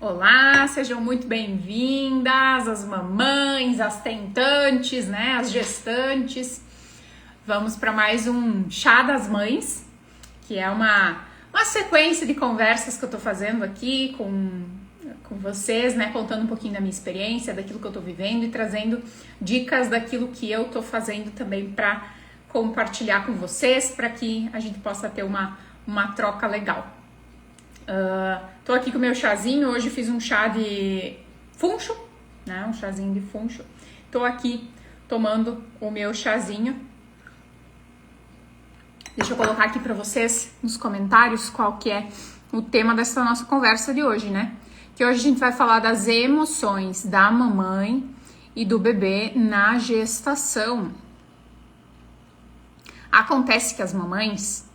Olá, sejam muito bem-vindas as mamães, as tentantes, né, as gestantes. Vamos para mais um Chá das Mães, que é uma sequência de conversas que eu tô fazendo aqui com vocês, né, contando um pouquinho da minha experiência, daquilo que eu tô vivendo e trazendo dicas daquilo que eu tô fazendo também para compartilhar com vocês, para que a gente possa ter uma troca legal. Tô aqui com o meu chazinho, hoje fiz um chá de funcho, né, um chazinho de funcho. Tô aqui tomando o meu chazinho. Deixa eu colocar aqui para vocês nos comentários qual que é o tema dessa nossa conversa de hoje, né? Que hoje a gente vai falar das emoções da mamãe e do bebê na gestação. Acontece que as mamães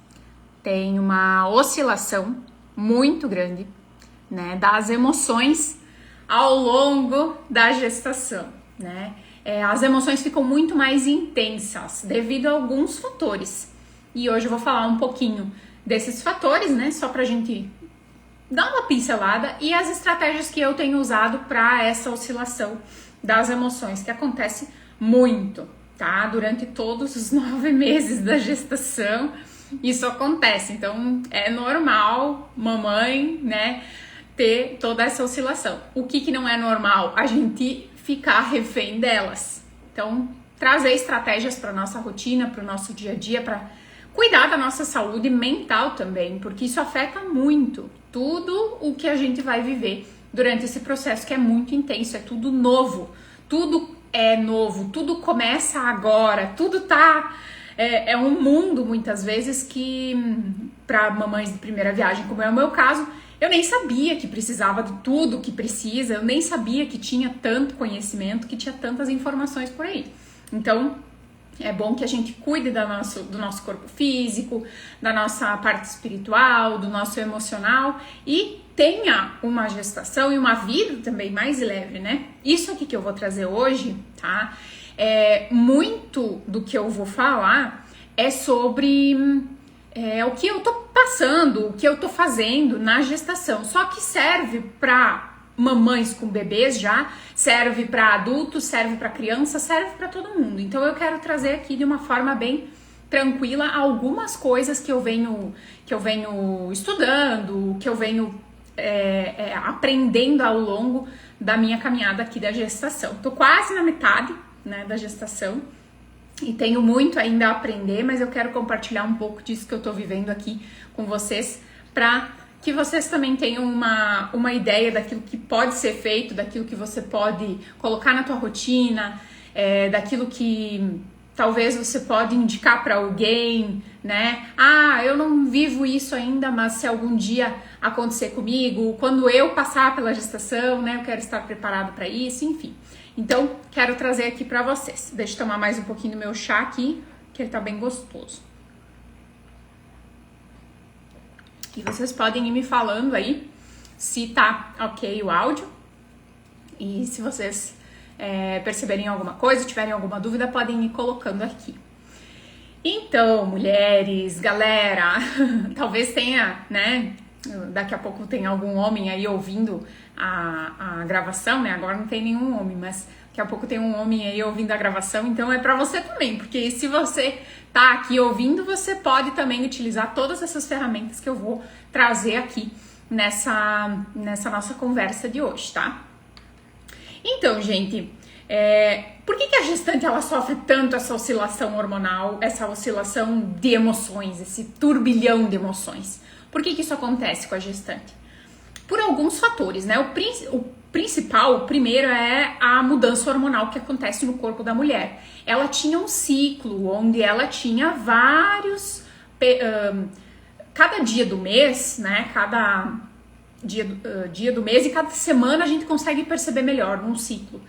têm uma oscilação muito grande, né, das emoções ao longo da gestação, né? As emoções ficam muito mais intensas devido a alguns fatores. E hoje eu vou falar um pouquinho desses fatores, né, só pra gente dar uma pincelada e as estratégias que eu tenho usado para essa oscilação das emoções, que acontece muito, tá? Durante todos os 9 meses da gestação, isso acontece. Então, é normal, mamãe, né, ter toda essa oscilação. O que não é normal? A gente ficar refém delas. Então, trazer estratégias para nossa rotina, para o nosso dia a dia, para cuidar da nossa saúde mental também, porque isso afeta muito tudo o que a gente vai viver durante esse processo, que é muito intenso, é tudo novo, tudo é novo, tudo começa agora, tudo tá... É um mundo, muitas vezes, que para mamães de primeira viagem, como é o meu caso, eu nem sabia que precisava de tudo que precisa, eu nem sabia que tinha tanto conhecimento, que tinha tantas informações por aí. Então, é bom que a gente cuide do nosso corpo físico, da nossa parte espiritual, do nosso emocional e tenha uma gestação e uma vida também mais leve, né? Isso aqui que eu vou trazer hoje, tá? Muito do que eu vou falar é sobre o que eu tô passando, o que eu tô fazendo na gestação. Só que serve para mamães com bebês já, serve para adultos, serve para criança, serve para todo mundo. Então eu quero trazer aqui de uma forma bem tranquila algumas coisas que eu venho estudando, que eu venho aprendendo ao longo da minha caminhada aqui da gestação. Tô quase na metade, né, da gestação e tenho muito ainda a aprender, mas eu quero compartilhar um pouco disso que eu tô vivendo aqui com vocês para que vocês também tenham uma ideia daquilo que pode ser feito, daquilo que você pode colocar na tua rotina, daquilo que talvez você pode indicar para alguém, né? Ah, eu não vivo isso ainda, mas se algum dia acontecer comigo, quando eu passar pela gestação, né, eu quero estar preparado para isso, enfim. Então, quero trazer aqui para vocês. Deixa eu tomar mais um pouquinho do meu chá aqui, que ele tá bem gostoso. E vocês podem ir me falando aí se tá ok o áudio. E se vocês perceberem alguma coisa, tiverem alguma dúvida, podem ir colocando aqui. Então, mulheres, galera, talvez tenha, né? Daqui a pouco tem algum homem aí ouvindo a gravação, né? Agora não tem nenhum homem, mas daqui a pouco tem um homem aí ouvindo a gravação, então é pra você também, porque se você tá aqui ouvindo, você pode também utilizar todas essas ferramentas que eu vou trazer aqui nessa nossa conversa de hoje, tá? Então, gente, por que a gestante ela sofre tanto essa oscilação hormonal, essa oscilação de emoções, esse turbilhão de emoções? Por que isso acontece com a gestante? Por alguns fatores, né? O primeiro é a mudança hormonal que acontece no corpo da mulher. Ela tinha um ciclo onde ela tinha vários... cada dia do mês, né? Cada dia do mês e cada semana a gente consegue perceber melhor num ciclo.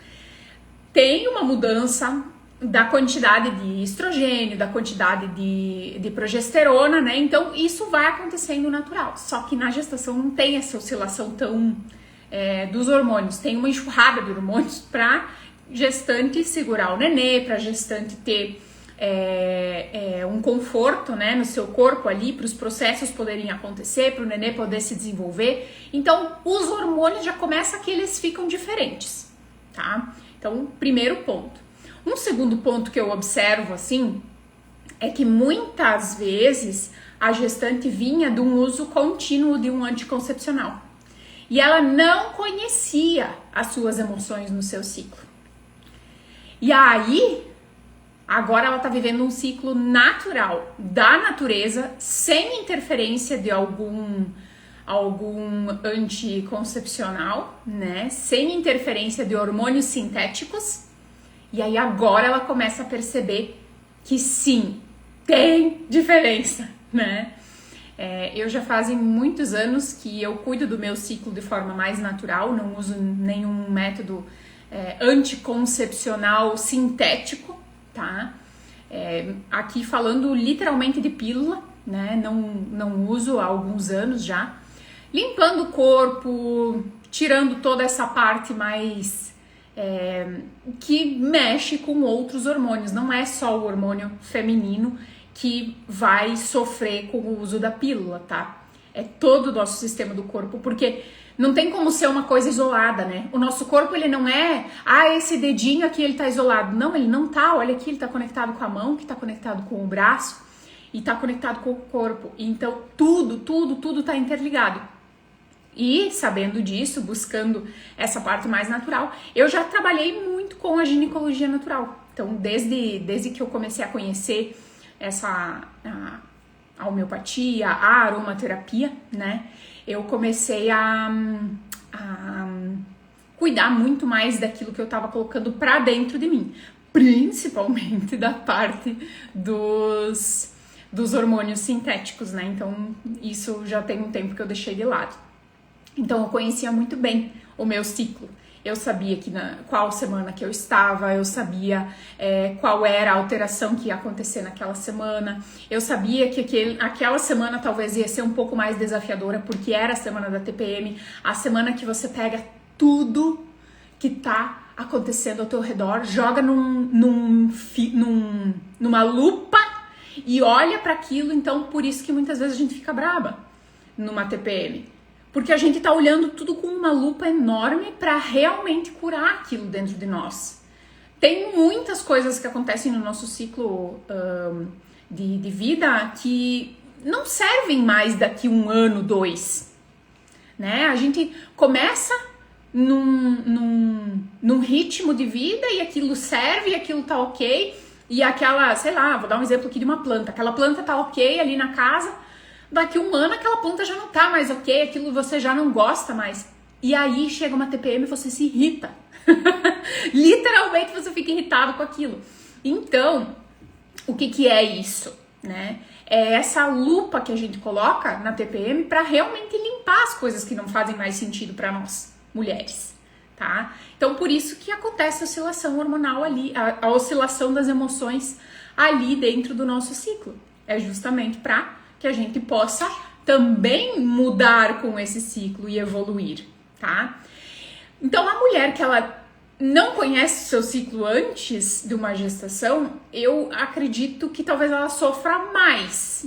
Tem uma mudança da quantidade de estrogênio, da quantidade de progesterona, né? Então, isso vai acontecendo natural. Só que na gestação não tem essa oscilação tão dos hormônios. Tem uma enxurrada de hormônios para gestante segurar o nenê, para gestante ter um conforto, né, no seu corpo ali, para os processos poderem acontecer, para o nenê poder se desenvolver. Então, os hormônios já começam que eles ficam diferentes, tá? Então, primeiro ponto. Um segundo ponto que eu observo, assim, é que muitas vezes a gestante vinha de um uso contínuo de um anticoncepcional e ela não conhecia as suas emoções no seu ciclo. E aí, agora ela tá vivendo um ciclo natural da natureza, sem interferência de algum anticoncepcional, né? Sem interferência de hormônios sintéticos. E aí agora ela começa a perceber que sim, tem diferença, né? Eu já fazem muitos anos que eu cuido do meu ciclo de forma mais natural, não uso nenhum método anticoncepcional sintético, tá? Aqui falando literalmente de pílula, né? Não uso há alguns anos já. Limpando o corpo, tirando toda essa parte mais que mexe com outros hormônios. Não é só o hormônio feminino que vai sofrer com o uso da pílula, tá? É todo o nosso sistema do corpo, porque não tem como ser uma coisa isolada, né? O nosso corpo, ele não é, esse dedinho aqui ele tá isolado. Não, ele não tá, olha aqui, ele tá conectado com a mão, que tá conectado com o braço e tá conectado com o corpo. Então, tudo tá interligado. E sabendo disso, buscando essa parte mais natural, eu já trabalhei muito com a ginecologia natural. Então, desde que eu comecei a conhecer a homeopatia, a aromaterapia, né? Eu comecei a cuidar muito mais daquilo que eu tava colocando pra dentro de mim, principalmente da parte dos hormônios sintéticos, né? Então, isso já tem um tempo que eu deixei de lado. Então, eu conhecia muito bem o meu ciclo. Eu sabia qual semana que eu estava, eu sabia qual era a alteração que ia acontecer naquela semana. Eu sabia que aquela semana talvez ia ser um pouco mais desafiadora, porque era a semana da TPM, a semana que você pega tudo que tá acontecendo ao teu redor, joga numa lupa e olha para aquilo. Então, por isso que muitas vezes a gente fica braba numa TPM. Porque a gente tá olhando tudo com uma lupa enorme para realmente curar aquilo dentro de nós. Tem muitas coisas que acontecem no nosso ciclo de vida que não servem mais daqui 1 ano, 2. Né? A gente começa num ritmo de vida e aquilo serve, e aquilo tá ok. E aquela, sei lá, vou dar um exemplo aqui de uma planta. Aquela planta tá ok ali na casa. Daqui 1 ano aquela planta já não tá mais ok, aquilo você já não gosta mais. E aí chega uma TPM e você se irrita. Literalmente você fica irritado com aquilo. Então, o que é isso, né? É essa lupa que a gente coloca na TPM para realmente limpar as coisas que não fazem mais sentido para nós, mulheres, tá? Então, por isso que acontece a oscilação hormonal ali, a oscilação das emoções ali dentro do nosso ciclo. É justamente para que a gente possa também mudar com esse ciclo e evoluir, tá? Então, a mulher que ela não conhece o seu ciclo antes de uma gestação, eu acredito que talvez ela sofra mais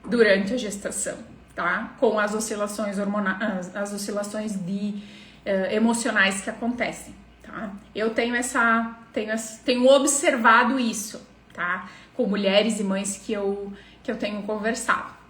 durante a gestação, tá? Com as oscilações hormonais, as oscilações emocionais que acontecem, tá? Eu tenho observado isso, tá? Com mulheres e mães que eu tenho conversado.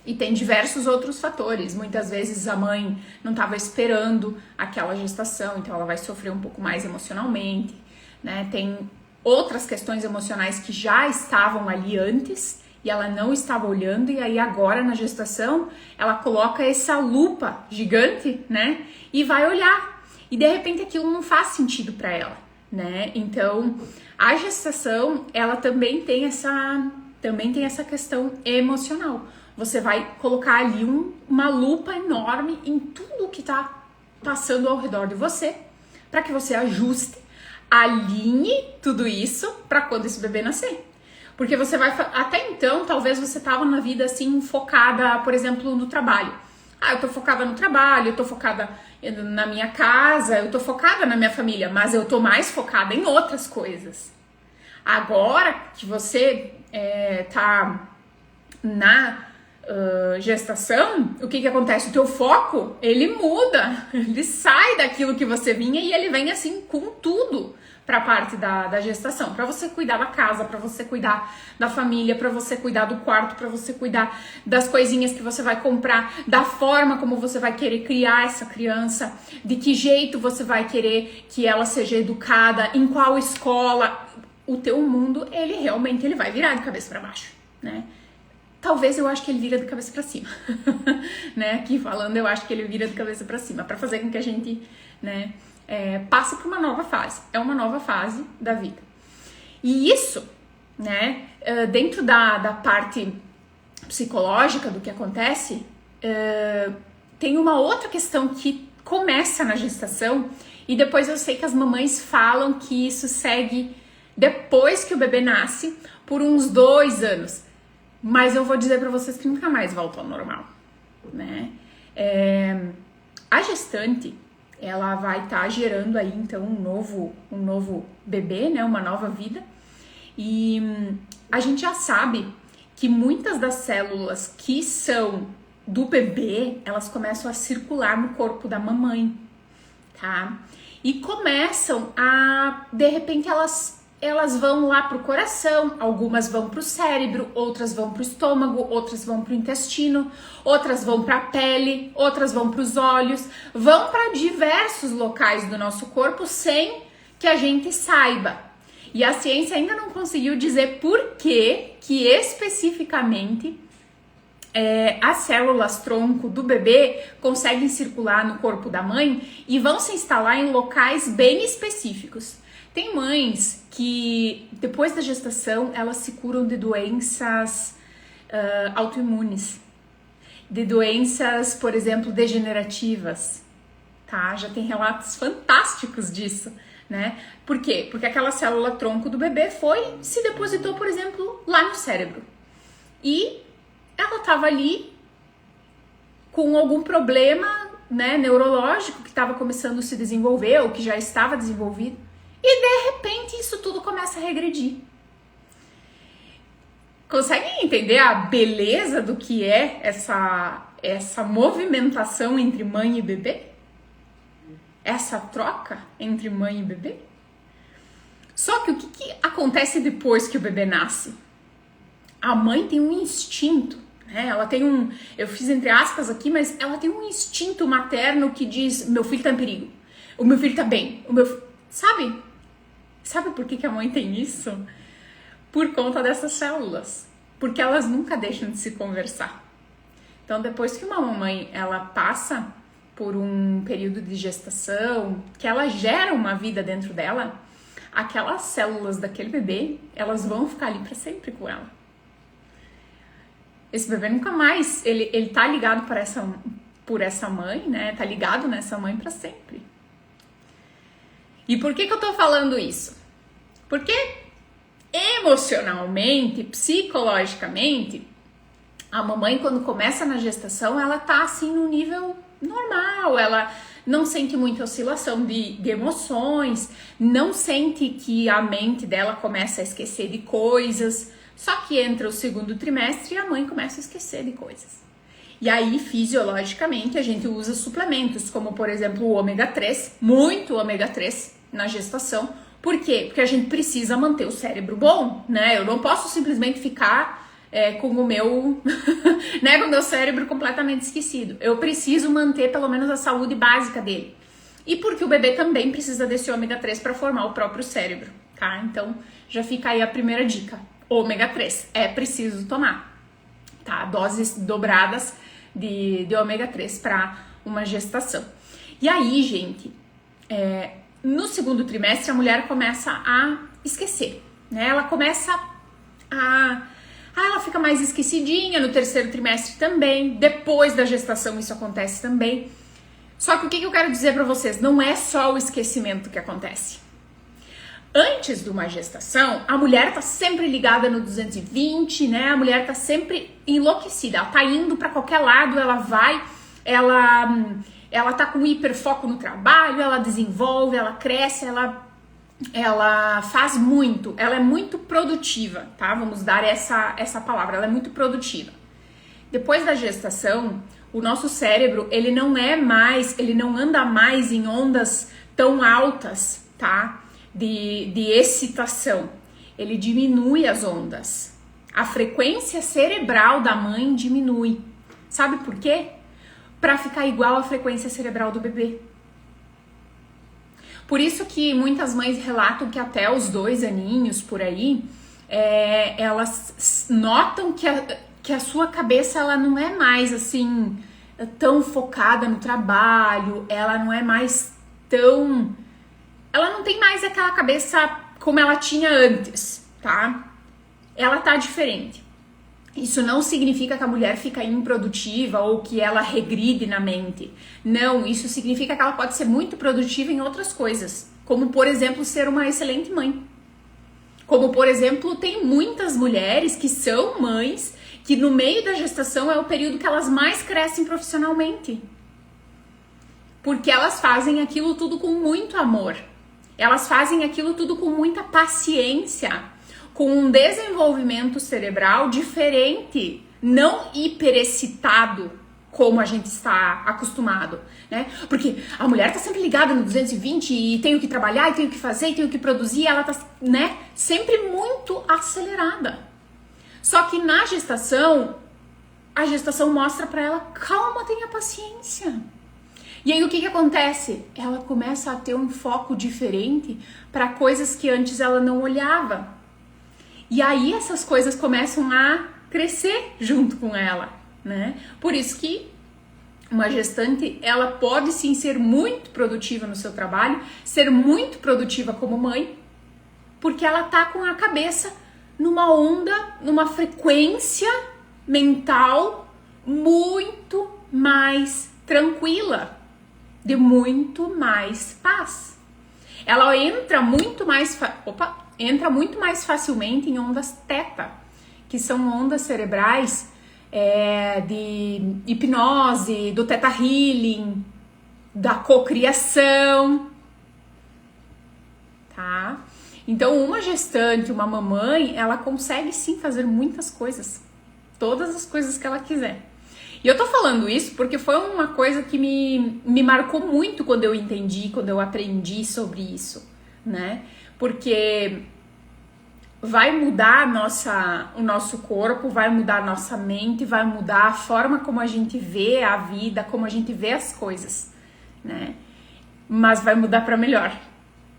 E tem diversos outros fatores. Muitas vezes a mãe não estava esperando aquela gestação, então ela vai sofrer um pouco mais emocionalmente, né? Tem outras questões emocionais que já estavam ali antes e ela não estava olhando, e aí agora na gestação ela coloca essa lupa gigante, né? E vai olhar. E de repente aquilo não faz sentido para ela, né? Então a gestação, ela também tem essa questão emocional. Você vai colocar ali uma lupa enorme em tudo que tá passando ao redor de você, para que você ajuste, alinhe tudo isso para quando esse bebê nascer. Porque você vai, até então, talvez você tava na vida assim, focada, por exemplo, no trabalho. Eu tô focada no trabalho, eu tô focada na minha casa, eu tô focada na minha família, mas eu tô mais focada em outras coisas. Agora que você tá na gestação, o que acontece? O teu foco, ele muda, ele sai daquilo que você vinha e ele vem assim com tudo para a parte da gestação, para você cuidar da casa, para você cuidar da família, para você cuidar do quarto, para você cuidar das coisinhas que você vai comprar, da forma como você vai querer criar essa criança, de que jeito você vai querer que ela seja educada, em qual escola. O teu mundo, ele realmente vai virar de cabeça para baixo, né? Talvez eu acho que ele vira de cabeça para cima, né? Aqui falando, eu acho que ele vira de cabeça para cima, para fazer com que a gente, né, passe por uma nova fase. É uma nova fase da vida. E isso, né, dentro da parte psicológica do que acontece, tem uma outra questão que começa na gestação e depois eu sei que as mamães falam que isso segue depois que o bebê nasce por uns 2 anos. Mas eu vou dizer para vocês que nunca mais volta ao normal, né? A gestante, ela vai estar gerando aí, então, um novo bebê, né? Uma nova vida. E a gente já sabe que muitas das células que são do bebê, elas começam a circular no corpo da mamãe, tá? E começam a, de repente, elas vão lá pro coração, algumas vão pro cérebro, outras vão pro estômago, outras vão pro intestino, outras vão pra pele, outras vão pros olhos, vão para diversos locais do nosso corpo sem que a gente saiba. E a ciência ainda não conseguiu dizer por que especificamente as células tronco do bebê conseguem circular no corpo da mãe e vão se instalar em locais bem específicos. Tem mães que, depois da gestação, elas se curam de doenças autoimunes, de doenças, por exemplo, degenerativas, tá? Já tem relatos fantásticos disso, né? Por quê? Porque aquela célula tronco do bebê se depositou, por exemplo, lá no cérebro. E ela estava ali com algum problema, né, neurológico que estava começando a se desenvolver ou que já estava desenvolvido. E de repente isso tudo começa a regredir. Conseguem entender a beleza do que é essa movimentação entre mãe e bebê? Essa troca entre mãe e bebê? Só que o que acontece depois que o bebê nasce? A mãe tem um instinto, né? Ela tem eu fiz entre aspas aqui, mas ela tem um instinto materno que diz: meu filho tá em perigo, o meu filho tá bem, Sabe por que a mãe tem isso? Por conta dessas células. Porque elas nunca deixam de se conversar. Então, depois que uma mamãe ela passa por um período de gestação, que ela gera uma vida dentro dela, aquelas células daquele bebê, elas vão ficar ali para sempre com ela. Esse bebê nunca mais, ele tá ligado por essa mãe, né? Tá ligado nessa mãe para sempre. E por que eu tô falando isso? Porque emocionalmente, psicologicamente, a mamãe, quando começa na gestação, ela tá assim no nível normal, ela não sente muita oscilação de emoções, não sente que a mente dela começa a esquecer de coisas, só que entra o segundo trimestre e a mãe começa a esquecer de coisas. E aí, fisiologicamente, a gente usa suplementos, como, por exemplo, o ômega 3, muito ômega 3 na gestação. Por quê? Porque a gente precisa manter o cérebro bom, né? Eu não posso simplesmente ficar com o meu, né, com o meu cérebro completamente esquecido. Eu preciso manter pelo menos a saúde básica dele. E porque o bebê também precisa desse ômega 3 para formar o próprio cérebro, tá? Então, já fica aí a primeira dica. Ômega 3 é preciso tomar, tá? Doses dobradas de ômega 3 para uma gestação. E aí, gente, no segundo trimestre a mulher começa a esquecer, né? Ela começa ela fica mais esquecidinha, no terceiro trimestre também, depois da gestação isso acontece também. Só que o que eu quero dizer para vocês, não é só o esquecimento que acontece. Antes de uma gestação, a mulher tá sempre ligada no 220, né? A mulher tá sempre enlouquecida, ela tá indo para qualquer lado, ela tá com hiperfoco no trabalho, ela desenvolve, ela cresce, ela ela faz muito, ela é muito produtiva, tá? Vamos dar essa palavra, ela é muito produtiva. Depois da gestação, o nosso cérebro, ele não anda mais em ondas tão altas, tá? De excitação. Ele diminui as ondas. A frequência cerebral da mãe diminui. Sabe por quê? Para ficar igual à frequência cerebral do bebê. Por isso que muitas mães relatam que até os 2 aninhos por aí, elas notam que a sua cabeça ela não é mais assim tão focada no trabalho, ela não é mais tão... Ela não tem mais aquela cabeça como ela tinha antes, tá? Ela tá diferente. Isso não significa que a mulher fica improdutiva ou que ela regride na mente. Não, isso significa que ela pode ser muito produtiva em outras coisas. Como, por exemplo, ser uma excelente mãe. Como, por exemplo, tem muitas mulheres que são mães que no meio da gestação é o período que elas mais crescem profissionalmente. Porque elas fazem aquilo tudo com muito amor. Elas fazem aquilo tudo com muita paciência, com um desenvolvimento cerebral diferente, não hiperexcitado como a gente está acostumado, né? Porque a mulher tá sempre ligada no 220 e tem o que trabalhar, e tem o que fazer, e tem o que produzir, ela tá, né, sempre muito acelerada. Só que na gestação, a gestação mostra para ela, calma, tenha paciência. E aí o que acontece? Ela começa a ter um foco diferente para coisas que antes ela não olhava. E aí essas coisas começam a crescer junto com ela, né? Por isso que uma gestante, ela pode sim ser muito produtiva no seu trabalho, ser muito produtiva como mãe, porque ela tá com a cabeça numa onda, numa frequência mental muito mais tranquila, de muito mais paz. Ela entra muito mais facilmente em ondas teta, que são ondas cerebrais de hipnose, do teta healing, da cocriação, tá? Então, uma gestante, uma mamãe, ela consegue sim fazer muitas coisas, todas as coisas que ela quiser. E eu tô falando isso porque foi uma coisa que me marcou muito quando eu entendi, quando eu aprendi sobre isso, né? Porque vai mudar o nosso corpo, vai mudar a nossa mente, vai mudar a forma como a gente vê a vida, como a gente vê as coisas, né? Mas vai mudar para melhor,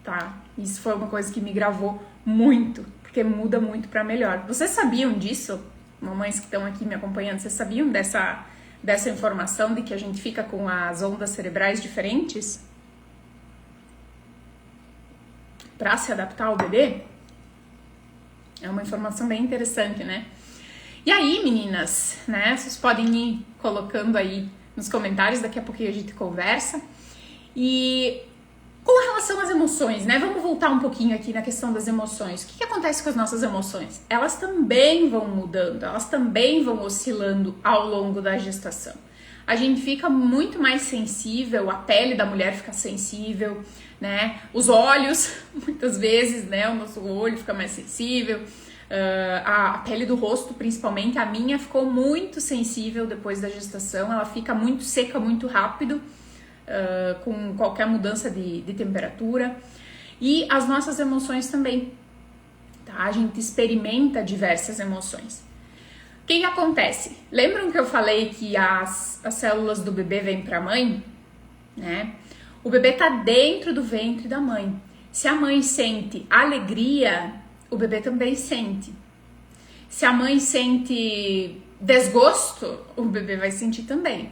tá? Isso foi uma coisa que me gravou muito, porque muda muito para melhor. Vocês sabiam disso? Mamães que estão aqui me acompanhando, vocês sabiam dessa informação de que a gente fica com as ondas cerebrais diferentes para se adaptar ao bebê? É uma informação bem interessante, né? E aí, meninas, né? Vocês podem ir colocando aí nos comentários, daqui a pouquinho a gente conversa. E com relação às emoções, né? Vamos voltar um pouquinho aqui na questão das emoções. O que acontece com as nossas emoções? Elas também vão mudando, elas também vão oscilando ao longo da gestação. A gente fica muito mais sensível, a pele da mulher fica sensível, né? Os olhos, muitas vezes, né? O nosso olho fica mais sensível. A pele do rosto, principalmente, a minha ficou muito sensível depois da gestação. Ela fica muito seca, muito rápido, com qualquer mudança de temperatura. E as nossas emoções também, tá? A gente experimenta diversas emoções. O que acontece? Lembram que eu falei que as células do bebê vêm para a mãe? Né? O bebê tá dentro do ventre da mãe. Se a mãe sente alegria, o bebê também sente. Se a mãe sente desgosto, o bebê vai sentir também.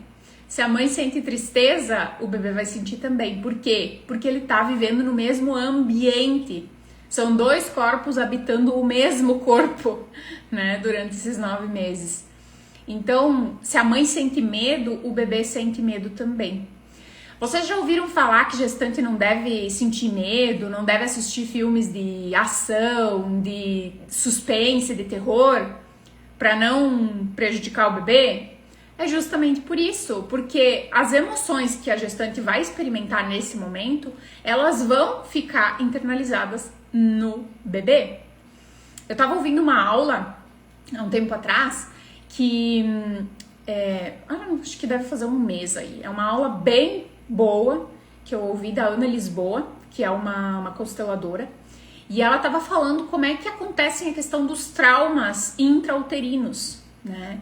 Se a mãe sente tristeza, o bebê vai sentir também. Por quê? Porque ele tá vivendo no mesmo ambiente. São 2 corpos habitando o mesmo corpo, né, durante esses 9 meses. Então, se a mãe sente medo, o bebê sente medo também. Vocês já ouviram falar que gestante não deve sentir medo, não deve assistir filmes de ação, de suspense, de terror, para não prejudicar o bebê? É justamente por isso, porque as emoções que a gestante vai experimentar nesse momento, elas vão ficar internalizadas no bebê. Eu tava ouvindo uma aula há um tempo atrás que acho que deve fazer um mês aí. É uma aula bem boa que eu ouvi da Ana Lisboa, que é uma consteladora, e ela tava falando como é que acontece a questão dos traumas intrauterinos, né?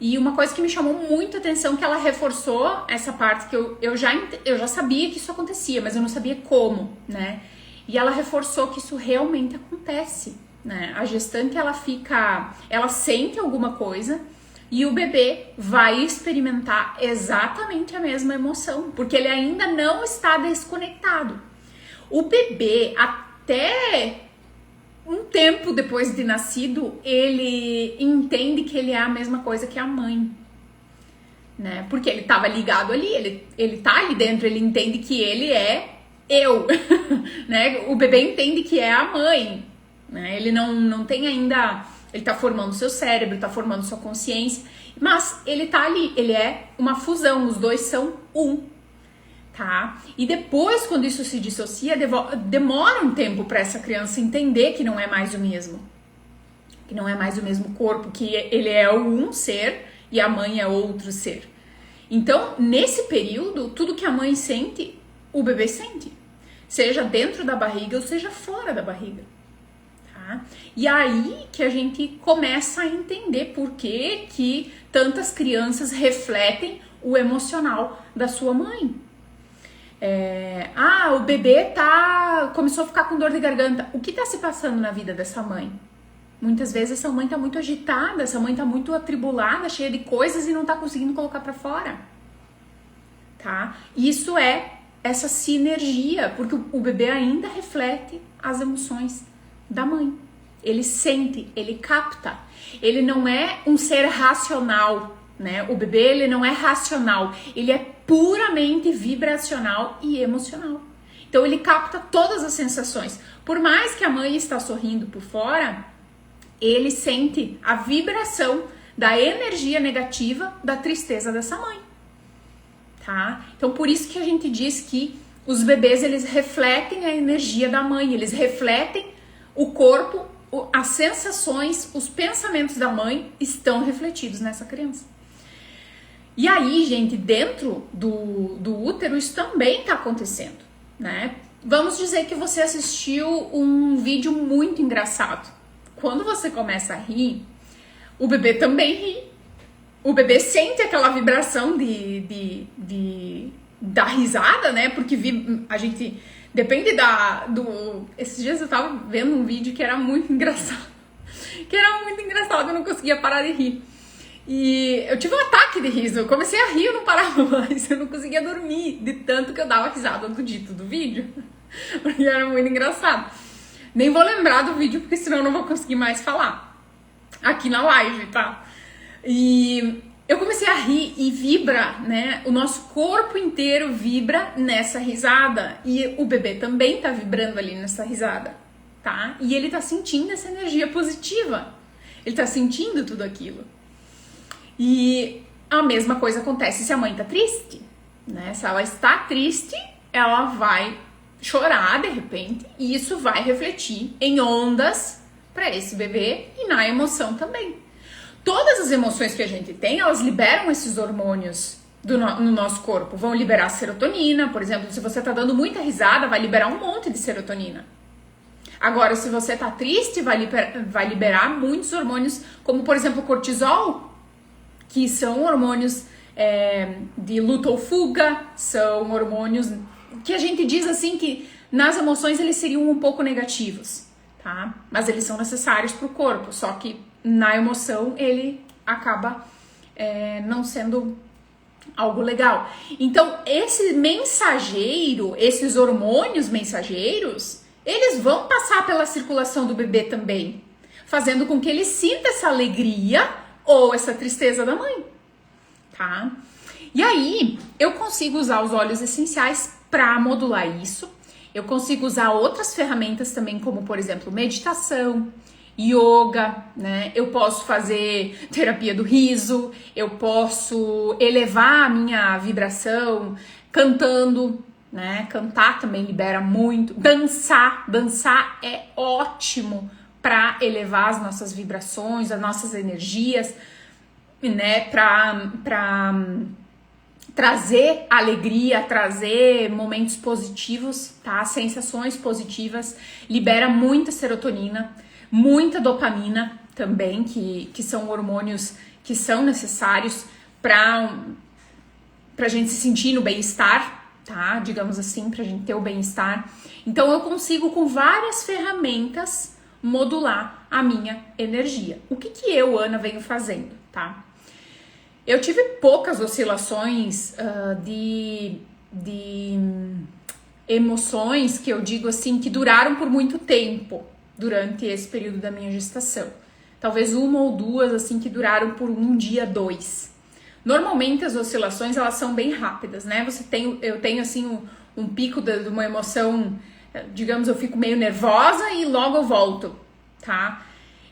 E uma coisa que me chamou muito a atenção, que ela reforçou essa parte que eu já sabia que isso acontecia, mas eu não sabia como, né? E ela reforçou que isso realmente acontece, né? A gestante, ela sente alguma coisa e o bebê vai experimentar exatamente a mesma emoção, porque ele ainda não está desconectado. O bebê, até um tempo depois de nascido, ele entende que ele é a mesma coisa que a mãe, né? Porque ele estava ligado ali, ele tá ali dentro, ele entende que ele é eu, né? O bebê entende que é a mãe, né? Ele não tem ainda, ele tá formando seu cérebro, tá formando sua consciência, mas ele tá ali, ele é uma fusão, os dois são um. Tá? E depois, quando isso se dissocia, demora um tempo para essa criança entender que não é mais o mesmo. Que não é mais o mesmo corpo, que ele é um ser e a mãe é outro ser. Então, nesse período, tudo que a mãe sente, o bebê sente. Seja dentro da barriga ou seja fora da barriga. Tá? E aí que a gente começa a entender por que tantas crianças refletem o emocional da sua mãe. O bebê começou a ficar com dor de garganta. O que está se passando na vida dessa mãe? Muitas vezes essa mãe está muito agitada, essa mãe está muito atribulada, cheia de coisas e não está conseguindo colocar para fora. Tá? Isso é essa sinergia, porque o bebê ainda reflete as emoções da mãe. Ele sente, ele capta. Ele não é um ser racional, né? O bebê, ele não é racional, ele é puramente vibracional e emocional. Então ele capta todas as sensações. Por mais que a mãe está sorrindo por fora, ele sente a vibração da energia negativa da tristeza dessa mãe. Tá? Então por isso que a gente diz que os bebês, eles refletem a energia da mãe, eles refletem o corpo, as sensações, os pensamentos da mãe estão refletidos nessa criança. E aí, gente, dentro do útero, isso também tá acontecendo, né? Vamos dizer que você assistiu um vídeo muito engraçado. Quando você começa a rir, o bebê também ri. O bebê sente aquela vibração da risada, né? Porque a gente... Depende Esses dias eu tava vendo um vídeo que era muito engraçado. Eu não conseguia parar de rir. E eu tive um ataque de riso, eu comecei a rir, eu não parava mais, eu não conseguia dormir de tanto que eu dava risada do dito do vídeo, porque era muito engraçado. Nem vou lembrar do vídeo, porque senão eu não vou conseguir mais falar aqui na live, tá? E eu comecei a rir e vibra, né? O nosso corpo inteiro vibra nessa risada, e o bebê também tá vibrando ali nessa risada, tá? E ele tá sentindo essa energia positiva, ele tá sentindo tudo aquilo. E a mesma coisa acontece se a mãe tá triste, né? Se ela está triste, ela vai chorar de repente e isso vai refletir em ondas para esse bebê e na emoção também. Todas as emoções que a gente tem, elas liberam esses hormônios no nosso corpo. Vão liberar serotonina, por exemplo, se você tá dando muita risada, vai liberar um monte de serotonina. Agora, se você tá triste, vai liberar muitos hormônios, como por exemplo o cortisol, que são hormônios de luta ou fuga, são hormônios que a gente diz assim que nas emoções eles seriam um pouco negativos, tá? Mas eles são necessários para o corpo, só que na emoção ele acaba não sendo algo legal. Então esse mensageiro, esses hormônios mensageiros, eles vão passar pela circulação do bebê também, fazendo com que ele sinta essa alegria ou essa tristeza da mãe, tá? E aí, eu consigo usar os óleos essenciais para modular isso. Eu consigo usar outras ferramentas também, como, por exemplo, meditação. yoga, né? Eu posso fazer terapia do riso, eu posso elevar a minha vibração cantando, né? Cantar também libera muito. Dançar é ótimo para elevar as nossas vibrações, as nossas energias, né? Para trazer alegria, trazer momentos positivos, tá? Sensações positivas, libera muita serotonina, muita dopamina também, que são hormônios que são necessários para a gente se sentir no bem-estar, tá? Digamos assim, pra gente ter o bem-estar. Então eu consigo com várias ferramentas modular a minha energia. O que eu, Ana, venho fazendo, tá? Eu tive poucas oscilações de emoções, que eu digo assim, que duraram por muito tempo durante esse período da minha gestação. Talvez uma ou duas, assim, que duraram por um dia, 2. Normalmente as oscilações, elas são bem rápidas, né? Eu tenho assim um pico de uma emoção, digamos, eu fico meio nervosa e logo eu volto, tá?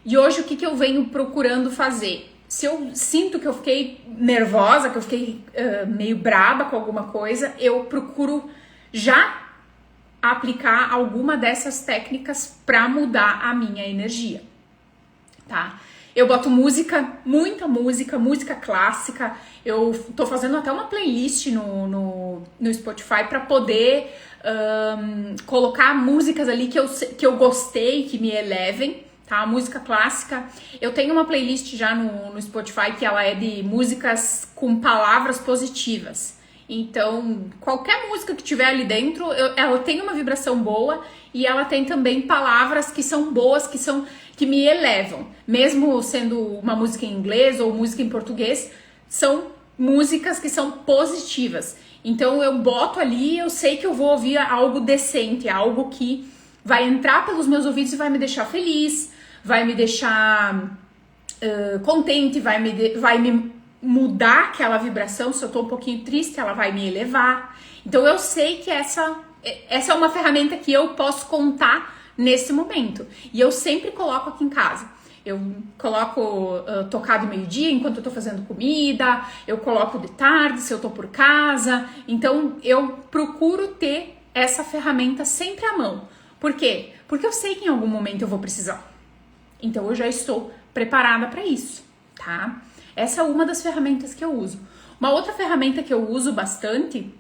E hoje o que eu venho procurando fazer? Se eu sinto que eu fiquei nervosa, que eu fiquei meio braba com alguma coisa, eu procuro já aplicar alguma dessas técnicas para mudar a minha energia, tá? Eu boto música, muita música clássica. Eu tô fazendo até uma playlist no Spotify para poder colocar músicas ali que eu gostei, que me elevem, tá? Música clássica. Eu tenho uma playlist já no Spotify que ela é de músicas com palavras positivas. Então, qualquer música que tiver ali dentro, ela tem uma vibração boa e ela tem também palavras que são boas, que me elevam. Mesmo sendo uma música em inglês ou música em português, são músicas que são positivas. Então, eu boto ali, eu sei que eu vou ouvir algo decente, algo que vai entrar pelos meus ouvidos e vai me deixar feliz, vai me deixar contente, vai me mudar aquela vibração. Se eu tô um pouquinho triste, ela vai me elevar. Então eu sei que essa é uma ferramenta que eu posso contar nesse momento. E eu sempre coloco aqui em casa. Eu coloco tocar de meio-dia enquanto eu tô fazendo comida, eu coloco de tarde se eu tô por casa. Então eu procuro ter essa ferramenta sempre à mão. Por quê? Porque eu sei que em algum momento eu vou precisar. Então eu já estou preparada para isso, tá? Essa é uma das ferramentas que eu uso. Uma outra ferramenta que eu uso bastante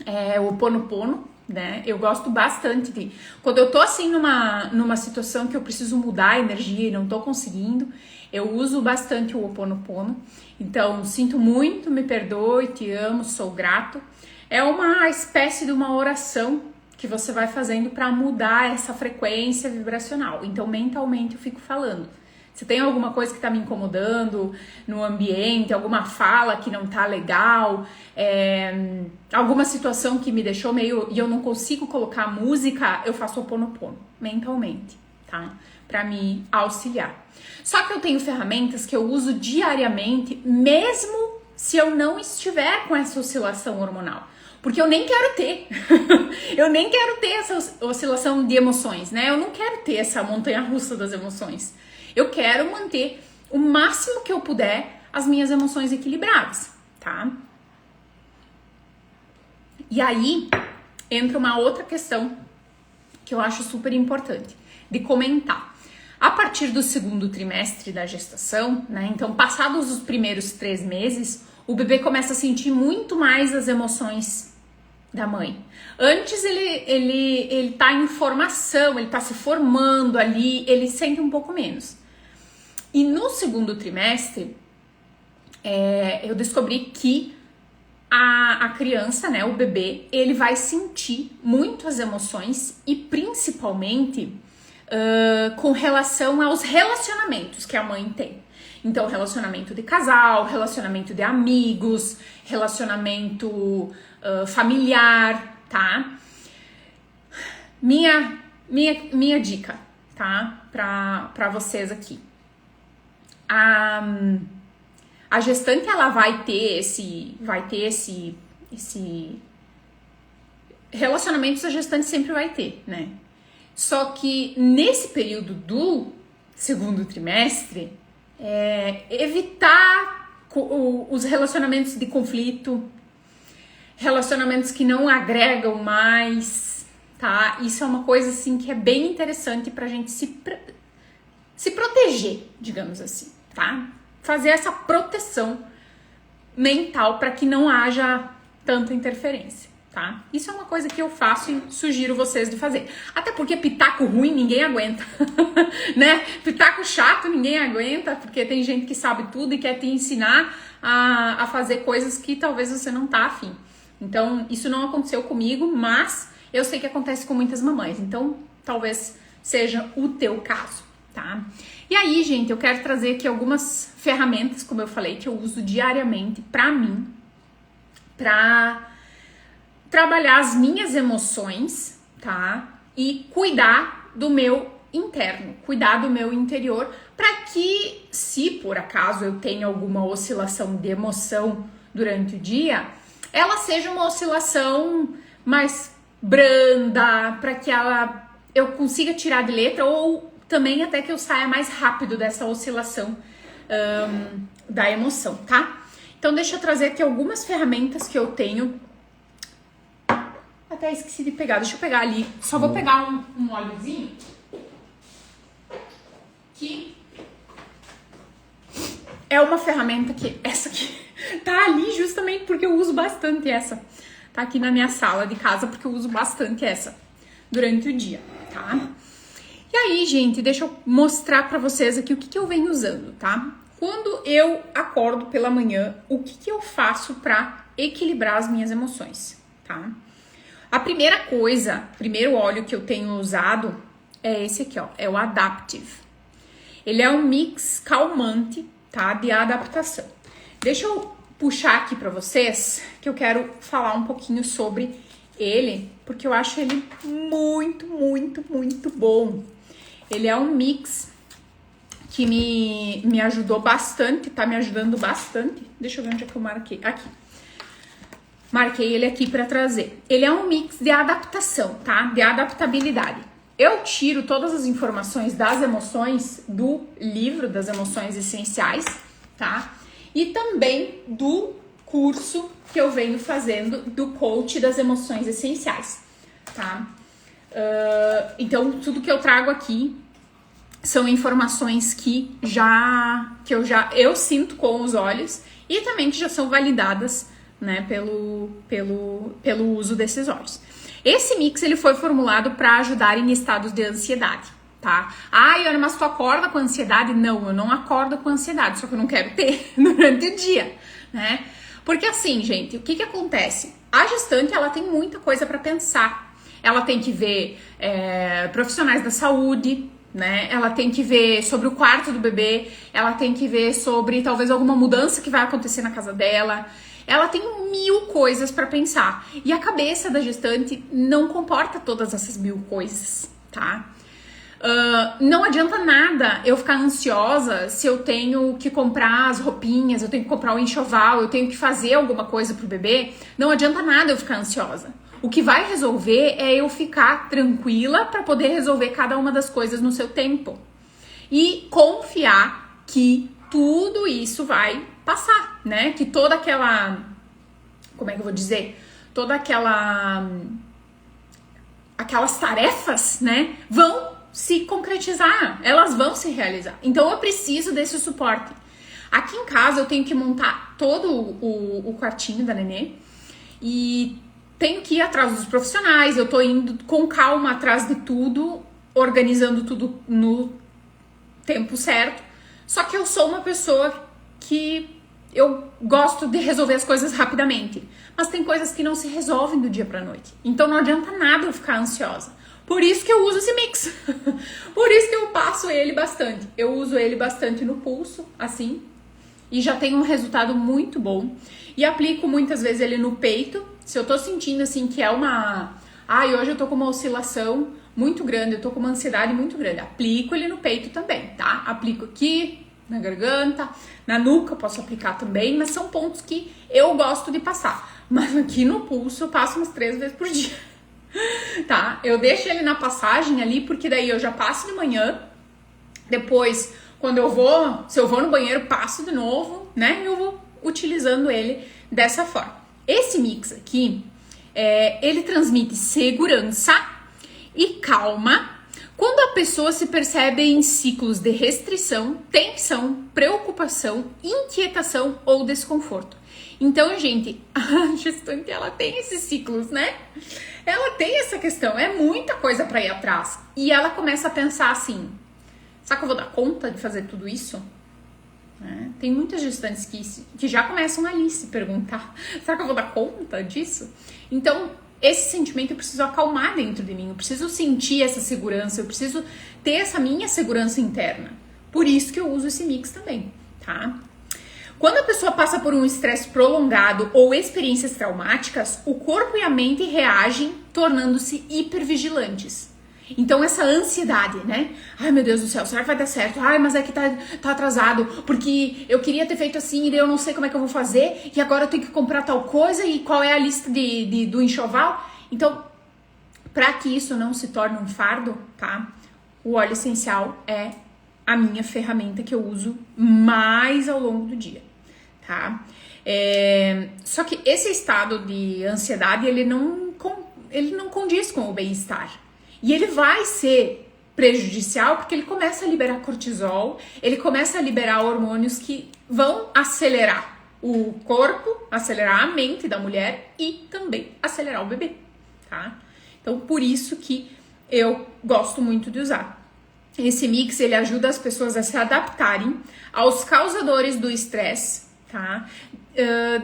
é o Ho'oponopono, né? Eu gosto bastante de... Quando eu tô assim numa situação que eu preciso mudar a energia e não tô conseguindo, eu uso bastante o Ho'oponopono. Então, sinto muito, me perdoe, te amo, sou grato. É uma espécie de uma oração que você vai fazendo para mudar essa frequência vibracional. Então, mentalmente eu fico falando. Se tem alguma coisa que tá me incomodando no ambiente, alguma fala que não tá legal, alguma situação que me deixou meio... e eu não consigo colocar música, eu faço Ho'oponopono, mentalmente, tá? Pra me auxiliar. Só que eu tenho ferramentas que eu uso diariamente, mesmo se eu não estiver com essa oscilação hormonal. Porque eu nem quero ter. Eu nem quero ter essa oscilação de emoções, né? Eu não quero ter essa montanha-russa das emoções. Eu quero manter o máximo que eu puder as minhas emoções equilibradas, tá? E aí entra uma outra questão que eu acho super importante de comentar. A partir do segundo trimestre da gestação, né? Então, passados os primeiros 3 meses, o bebê começa a sentir muito mais as emoções da mãe. Antes ele tá em formação, ele tá se formando ali, ele sente um pouco menos. E no segundo trimestre, eu descobri que a criança, né, o bebê, ele vai sentir muito as emoções e principalmente com relação aos relacionamentos que a mãe tem. Então, relacionamento de casal, relacionamento de amigos, relacionamento familiar, tá? Minha dica, tá? Pra vocês aqui. A gestante, ela vai ter esse relacionamentos, a gestante sempre vai ter, né? Só que nesse período segundo trimestre, evitar os relacionamentos de conflito, relacionamentos que não agregam mais, tá? Isso é uma coisa, assim, que é bem interessante pra gente se proteger, digamos assim, tá? Fazer essa proteção mental para que não haja tanta interferência, tá? Isso é uma coisa que eu faço e sugiro vocês de fazer. Até porque pitaco ruim ninguém aguenta, né? Pitaco chato ninguém aguenta, porque tem gente que sabe tudo e quer te ensinar a fazer coisas que talvez você não tá afim. Então, isso não aconteceu comigo, mas eu sei que acontece com muitas mamães. Então, talvez seja o teu caso, tá? E aí, gente, eu quero trazer aqui algumas ferramentas, como eu falei, que eu uso diariamente pra mim, pra trabalhar as minhas emoções, tá? E cuidar do meu interno, cuidar do meu interior, pra que, se por acaso eu tenho alguma oscilação de emoção durante o dia, ela seja uma oscilação mais branda, pra que eu consiga tirar de letra, ou também até que eu saia mais rápido dessa oscilação da emoção, tá? Então deixa eu trazer aqui algumas ferramentas que eu tenho. Até esqueci de pegar, deixa eu pegar ali. Só vou pegar um óleozinho. Que é uma ferramenta que, essa aqui, tá ali justamente porque eu uso bastante essa. Tá aqui na minha sala de casa porque eu uso bastante essa durante o dia, tá? E aí, gente, deixa eu mostrar pra vocês aqui o que eu venho usando, tá? Quando eu acordo pela manhã, o que eu faço pra equilibrar as minhas emoções, tá? A primeira coisa, primeiro óleo que eu tenho usado é esse aqui, ó, é o Adaptive. Ele é um mix calmante, tá, de adaptação. Deixa eu puxar aqui pra vocês, que eu quero falar um pouquinho sobre ele, porque eu acho ele muito, muito, muito bom. Ele é um mix que me ajudou bastante, tá me ajudando bastante. Deixa eu ver onde é que eu marquei. Aqui. Marquei ele aqui pra trazer. Ele é um mix de adaptação, tá? De adaptabilidade. Eu tiro todas as informações das emoções do livro das emoções essenciais, tá? E também do curso que eu venho fazendo do coach das emoções essenciais, tá? Então, tudo que eu trago aqui são informações que eu sinto com os olhos e também que já são validadas, né, pelo uso desses óleos. Esse mix ele foi formulado para ajudar em estados de ansiedade, tá? Ai, Ana, mas tu acorda com ansiedade? Não, eu não acordo com ansiedade, só que eu não quero ter durante o dia, né? Porque assim, gente, o que acontece? A gestante, ela tem muita coisa para pensar. Ela tem que ver profissionais da saúde, né? Ela tem que ver sobre o quarto do bebê, ela tem que ver sobre talvez alguma mudança que vai acontecer na casa dela. Ela tem 1000 coisas para pensar. E a cabeça da gestante não comporta todas essas 1000 coisas, tá? Não adianta nada eu ficar ansiosa se eu tenho que comprar as roupinhas, eu tenho que comprar o enxoval, eu tenho que fazer alguma coisa pro bebê. Não adianta nada eu ficar ansiosa. O que vai resolver é eu ficar tranquila para poder resolver cada uma das coisas no seu tempo. E confiar que tudo isso vai passar, né? Que toda aquela... Como é que eu vou dizer? Toda aquelas tarefas, né? Vão se concretizar, elas vão se realizar. Então eu preciso desse suporte. Aqui em casa eu tenho que montar todo o quartinho da nenê e tenho que ir atrás dos profissionais, eu tô indo com calma atrás de tudo, organizando tudo no tempo certo. Só que eu sou uma pessoa que eu gosto de resolver as coisas rapidamente, mas tem coisas que não se resolvem do dia pra noite. Então não adianta nada eu ficar ansiosa. Por isso que eu uso esse mix. Por isso que eu passo ele bastante. Eu uso ele bastante no pulso, assim, e já tem um resultado muito bom. E aplico muitas vezes ele no peito. Se eu tô sentindo assim que é uma... Ai, hoje eu tô com uma oscilação muito grande, eu tô com uma ansiedade muito grande. Aplico ele no peito também, tá? Aplico aqui, na garganta, na nuca, posso aplicar também, mas são pontos que eu gosto de passar. Mas aqui no pulso eu passo umas 3 vezes por dia. Tá? Eu deixo ele na passagem ali, porque daí eu já passo de manhã, Depois, se eu vou no banheiro, passo de novo, né? Eu vou utilizando ele dessa forma. Esse mix aqui, ele transmite segurança e calma quando a pessoa se percebe em ciclos de restrição, tensão, preocupação, inquietação ou desconforto. Então, gente, a gestante, ela tem esses ciclos, né? Ela tem essa questão, é muita coisa para ir atrás. E ela começa a pensar assim, será que eu vou dar conta de fazer tudo isso? Tem muitas gestantes que já começam ali se perguntar, será que eu vou dar conta disso? Então, esse sentimento eu preciso acalmar dentro de mim, eu preciso sentir essa segurança, eu preciso ter essa minha segurança interna. Por isso que eu uso esse mix também, tá? Quando a pessoa passa por um estresse prolongado ou experiências traumáticas, o corpo e a mente reagem tornando-se hipervigilantes. Então essa ansiedade, né? Ai, meu Deus do céu, será que vai dar certo? Ai, mas é que tá atrasado, porque eu queria ter feito assim e eu não sei como é que eu vou fazer, e agora eu tenho que comprar tal coisa, e qual é a lista do enxoval? Então, para que isso não se torne um fardo, tá? O óleo essencial é a minha ferramenta que eu uso mais ao longo do dia, tá? Só que esse estado de ansiedade, ele não condiz com o bem-estar. E ele vai ser prejudicial porque ele começa a liberar cortisol, ele começa a liberar hormônios que vão acelerar o corpo, acelerar a mente da mulher e também acelerar o bebê, tá? Então, por isso que eu gosto muito de usar. Esse mix, ele ajuda as pessoas a se adaptarem aos causadores do estresse, tá?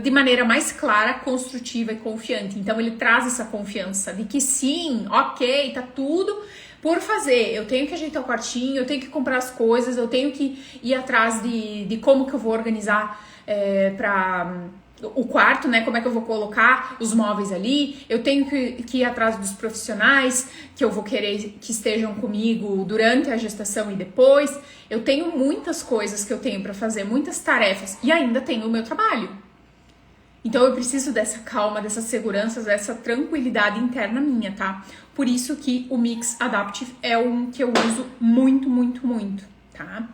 De maneira mais clara, construtiva e confiante. Então ele traz essa confiança de que sim, ok, tá tudo por fazer. Eu tenho que ajeitar o quartinho, eu tenho que comprar as coisas, eu tenho que ir atrás de como que eu vou organizar para o quarto, né? Como é que eu vou colocar os móveis ali? Eu tenho que ir atrás dos profissionais que eu vou querer que estejam comigo durante a gestação e depois. Eu tenho muitas coisas que eu tenho para fazer, muitas tarefas e ainda tenho o meu trabalho. Então eu preciso dessa calma, dessa segurança, dessa tranquilidade interna minha, tá? Por isso que o Mix Adaptive é um que eu uso muito, muito, muito, tá?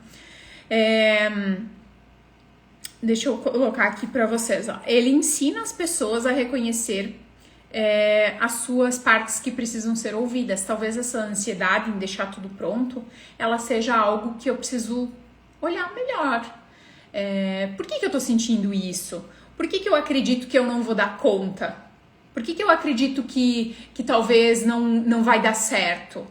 Deixa eu colocar aqui pra vocês, ó. Ele ensina as pessoas a reconhecer as suas partes que precisam ser ouvidas. Talvez essa ansiedade em deixar tudo pronto, ela seja algo que eu preciso olhar melhor. Por que eu tô sentindo isso? Por que eu acredito que eu não vou dar conta? Por que eu acredito que talvez não vai dar certo?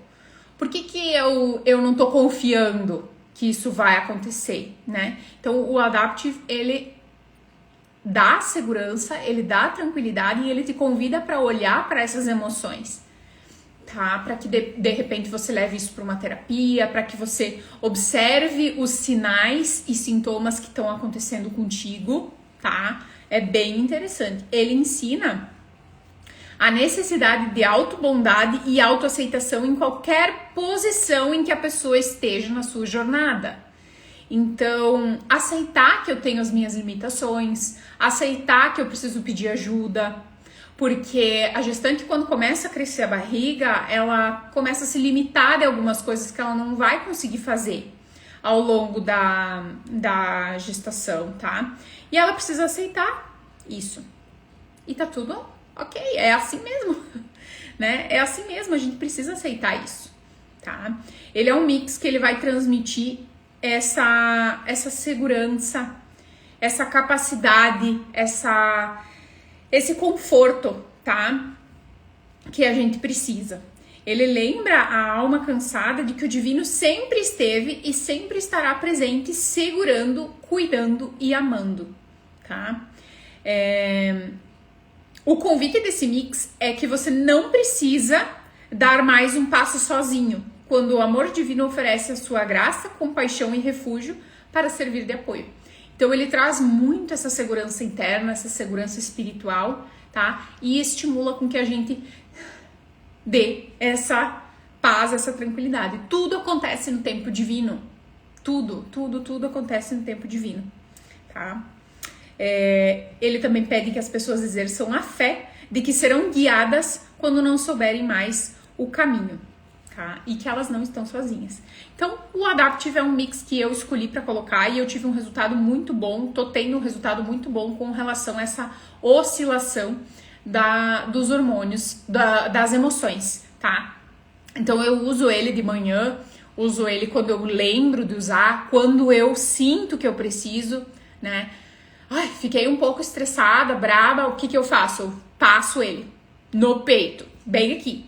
Por que eu não tô confiando que isso vai acontecer, né? Então, o Adaptive, ele dá segurança, ele dá tranquilidade e ele te convida para olhar para essas emoções, tá? Para que de repente você leve isso para uma terapia, para que você observe os sinais e sintomas que estão acontecendo contigo, tá? É bem interessante. Ele ensina a necessidade de autobondade e autoaceitação em qualquer posição em que a pessoa esteja na sua jornada. Então, aceitar que eu tenho as minhas limitações, aceitar que eu preciso pedir ajuda, porque a gestante, quando começa a crescer a barriga, ela começa a se limitar de algumas coisas que ela não vai conseguir fazer ao longo da gestação, tá? E ela precisa aceitar isso. E tá tudo ok, é assim mesmo, né? É assim mesmo, a gente precisa aceitar isso, tá? Ele é um mix que ele vai transmitir essa segurança, essa capacidade, esse conforto, tá? Que a gente precisa. Ele lembra a alma cansada de que o divino sempre esteve e sempre estará presente, segurando, cuidando e amando, tá? O convite desse mix é que você não precisa dar mais um passo sozinho, quando o amor divino oferece a sua graça, compaixão e refúgio para servir de apoio. Então ele traz muito essa segurança interna, essa segurança espiritual, tá? E estimula com que a gente dê essa paz, essa tranquilidade. Tudo acontece no tempo divino. Tudo acontece no tempo divino, tá? Ele também pede que as pessoas exerçam a fé de que serão guiadas quando não souberem mais o caminho, tá? E que elas não estão sozinhas. Então, o Adaptive é um mix que eu escolhi para colocar e eu tive um resultado muito bom, tô tendo um resultado muito bom com relação a essa oscilação dos hormônios, das emoções, tá? Então, eu uso ele de manhã, uso ele quando eu lembro de usar, quando eu sinto que eu preciso, né? Ai, fiquei um pouco estressada, braba, o que que eu faço? Eu passo ele no peito, bem aqui,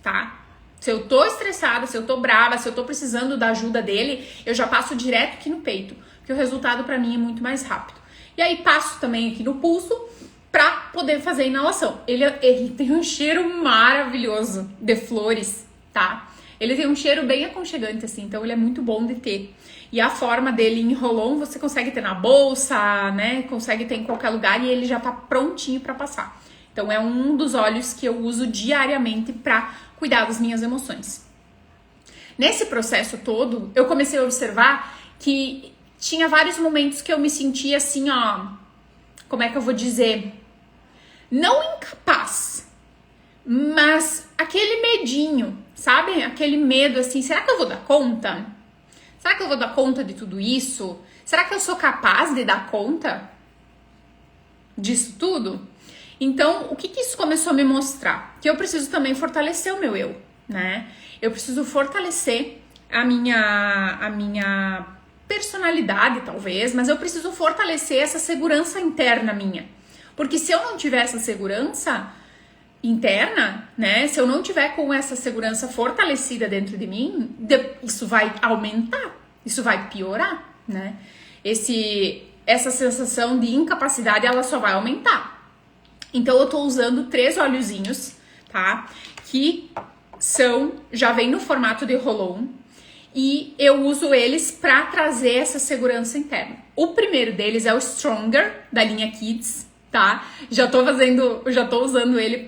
tá? Se eu tô estressada, se eu tô brava, se eu tô precisando da ajuda dele, eu já passo direto aqui no peito, porque o resultado pra mim é muito mais rápido. E aí passo também aqui no pulso pra poder fazer a inalação. Ele tem um cheiro maravilhoso de flores, tá? Ele tem um cheiro bem aconchegante, assim, então ele é muito bom de ter. E a forma dele em roll-on você consegue ter na bolsa, né? Consegue ter em qualquer lugar e ele já tá prontinho pra passar. Então é um dos óleos que eu uso diariamente pra cuidar das minhas emoções. Nesse processo todo, eu comecei a observar que tinha vários momentos que eu me sentia assim, ó... Como é que eu vou dizer? Não incapaz, mas aquele medinho, sabe? Aquele medo assim, será que eu vou dar conta? Será que eu vou dar conta de tudo isso? Será que eu sou capaz de dar conta disso tudo? Então, o que isso começou a me mostrar? Que eu preciso também fortalecer o meu eu, né? Eu preciso fortalecer a minha personalidade, talvez, mas eu preciso fortalecer essa segurança interna minha. Porque se eu não tiver essa segurança interna, né? Se eu não tiver com essa segurança fortalecida dentro de mim, isso vai aumentar, isso vai piorar, né? Essa sensação de incapacidade, ela só vai aumentar. Então, eu tô usando 3 óleozinhos, tá? Que já vem no formato de roll-on. E eu uso eles pra trazer essa segurança interna. O primeiro deles é o Stronger, da linha Kids, tá? Já tô usando ele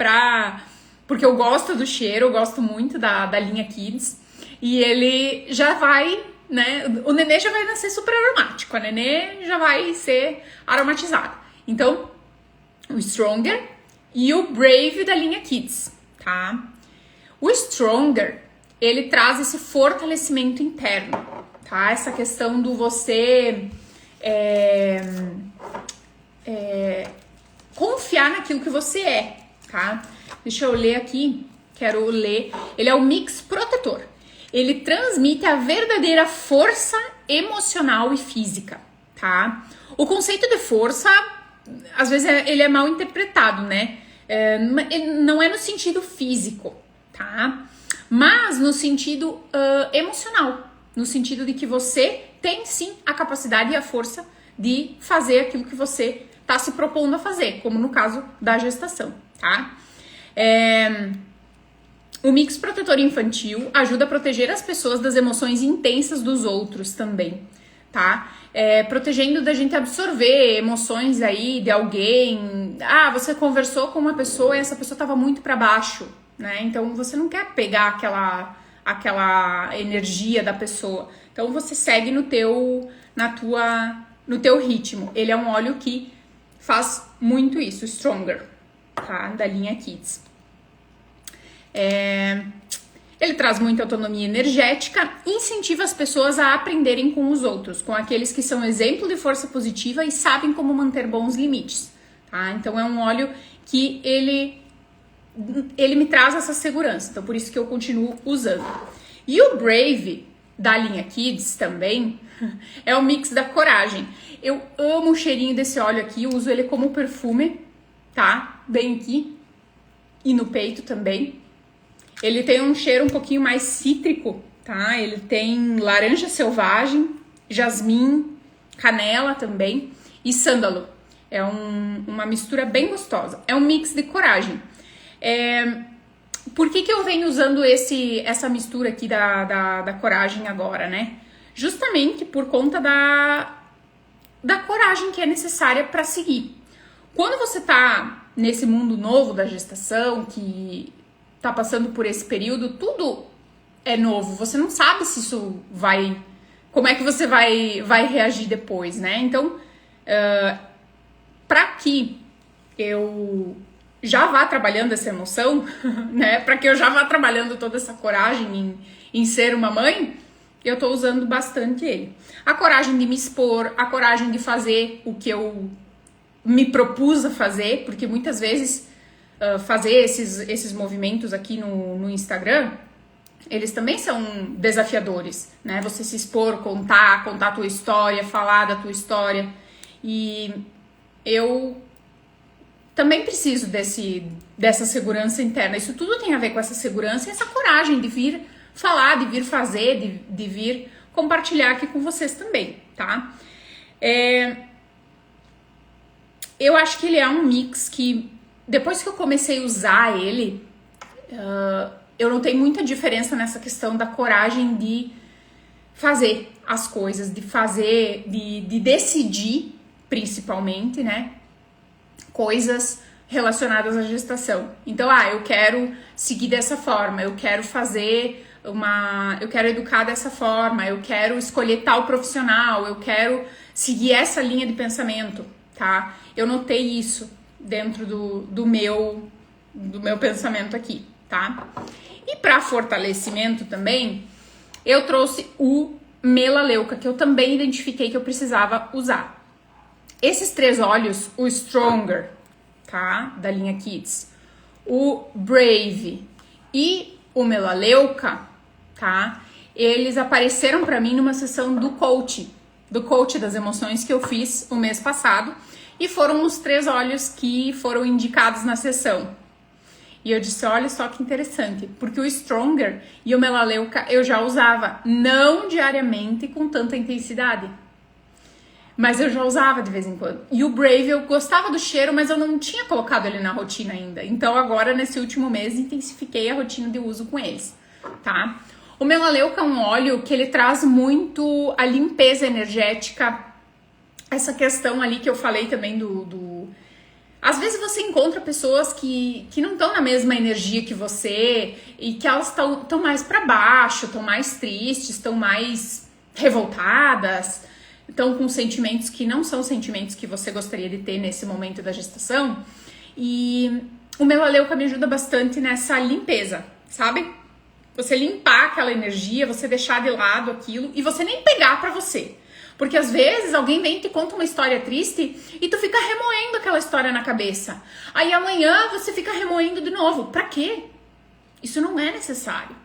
porque eu gosto do cheiro, eu gosto muito da linha Kids. E ele já vai, né? O nenê já vai nascer super aromático, a nenê já vai ser aromatizada. Então, o Stronger e o Brave da linha Kids, tá? O Stronger, ele traz esse fortalecimento interno, tá? Essa questão do você confiar naquilo que você é, tá? Deixa eu ler aqui, quero ler. Ele é o mix protetor. Ele transmite a verdadeira força emocional e física, tá? O conceito de força, às vezes, ele é mal interpretado, né? Não é no sentido físico, tá? Mas no sentido emocional, no sentido de que você tem sim a capacidade e a força de fazer aquilo que você está se propondo a fazer, como no caso da gestação, tá? O mix protetor infantil ajuda a proteger as pessoas das emoções intensas dos outros também, tá? Protegendo da gente absorver emoções aí de alguém. Ah, você conversou com uma pessoa e essa pessoa estava muito para baixo, né? Então você não quer pegar aquela energia da pessoa. Então você segue no teu ritmo. Ele é um óleo que faz muito isso, Stronger, tá? Da linha Kids. Ele traz muita autonomia energética, incentiva as pessoas a aprenderem com os outros, com aqueles que são exemplo de força positiva e sabem como manter bons limites, tá? Então é um óleo que ele me traz essa segurança, então por isso que eu continuo usando. E o Brave, da linha Kids também, é o mix da coragem. Eu amo o cheirinho desse óleo aqui, eu uso ele como perfume, tá? Bem aqui e no peito também. Ele tem um cheiro um pouquinho mais cítrico, tá? Ele tem laranja selvagem, jasmim, canela também e sândalo. É uma mistura bem gostosa. É um mix de coragem. Por que eu venho usando essa mistura aqui da coragem agora, né? Justamente por conta da coragem que é necessária para seguir. Quando você tá nesse mundo novo da gestação, que tá passando por esse período, tudo é novo. Você não sabe se isso vai... Como é que você vai reagir depois, né? Então, para que eu já vá trabalhando essa emoção, né? Para que eu já vá trabalhando toda essa coragem em ser uma mãe, eu tô usando bastante ele. A coragem de me expor, a coragem de fazer o que eu me propus a fazer, porque muitas vezes fazer esses movimentos aqui no Instagram, eles também são desafiadores, né? Você se expor, contar a tua história, falar da tua história. E eu também preciso dessa segurança interna. Isso tudo tem a ver com essa segurança e essa coragem de vir falar, de vir fazer, de vir compartilhar aqui com vocês também, tá? Eu acho que ele é um mix que, depois que eu comecei a usar ele, eu notei muita diferença nessa questão da coragem de fazer as coisas, de decidir, principalmente, né? Coisas relacionadas à gestação. Então, eu quero seguir dessa forma, eu quero eu quero educar dessa forma, eu quero escolher tal profissional, eu quero seguir essa linha de pensamento, tá? Eu notei isso dentro do meu pensamento aqui, tá? E para fortalecimento também, eu trouxe o melaleuca, que eu também identifiquei que eu precisava usar. Esses 3 óleos, o Stronger, tá? Da linha Kids, o Brave e o melaleuca, tá? Eles apareceram para mim numa sessão do coach das emoções que eu fiz o mês passado, e foram os 3 óleos que foram indicados na sessão. E eu disse, olha só que interessante, porque o Stronger e o melaleuca eu já usava, não diariamente com tanta intensidade, mas eu já usava de vez em quando. E o Brave eu gostava do cheiro, mas eu não tinha colocado ele na rotina ainda. Então agora, nesse último mês, intensifiquei a rotina de uso com eles, tá? O melaleuca é um óleo que ele traz muito a limpeza energética, essa questão ali que eu falei também Às vezes você encontra pessoas que não estão na mesma energia que você e que elas estão mais para baixo, estão mais tristes, estão mais revoltadas, estão com sentimentos que não são sentimentos que você gostaria de ter nesse momento da gestação. E o melaleuca me ajuda bastante nessa limpeza, sabe? Você limpar aquela energia, você deixar de lado aquilo e você nem pegar pra você. Porque às vezes alguém vem e te conta uma história triste e tu fica remoendo aquela história na cabeça. Aí amanhã você fica remoendo de novo. Pra quê? Isso não é necessário,